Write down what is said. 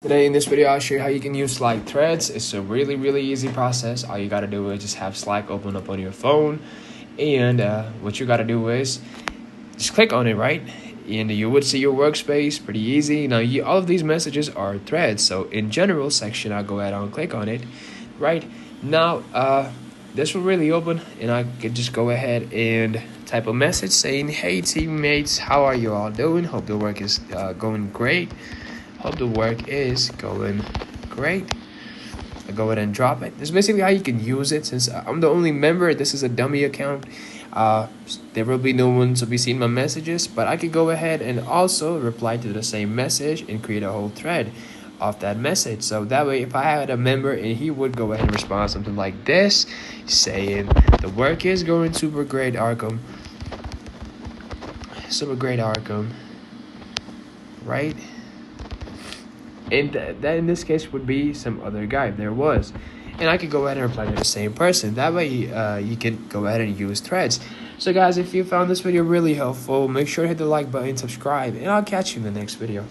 Today in this video, I'll show you how you can use Slack threads. It's a really easy process. All you gotta do is just have Slack open up on your phone, and what you gotta do is just click on it, right? And you would see your workspace. Pretty easy. Now, all of these messages are threads. So in general section, I'll go ahead and click on it. Right now, this will really open, and I could just go ahead and type a message saying, "Hey teammates, how are you all doing? Hope the work is going great. Hope the work is going great." I go ahead and drop it. This is basically how you can use it. Since I'm the only member, this is a dummy account. There will be no one to be seeing my messages, but I could go ahead and also reply to the same message and create a whole thread off that message. So that way, if I had a member and he would go ahead and respond something like this, saying, "The work is going super great, Arkham. Super great, Arkham." Right? And that in this case would be some other guy if there was. And I could go ahead and reply to the same person. That way you can go ahead and use threads. So guys, if you found this video really helpful, make sure to hit the like button, subscribe, and I'll catch you in the next video.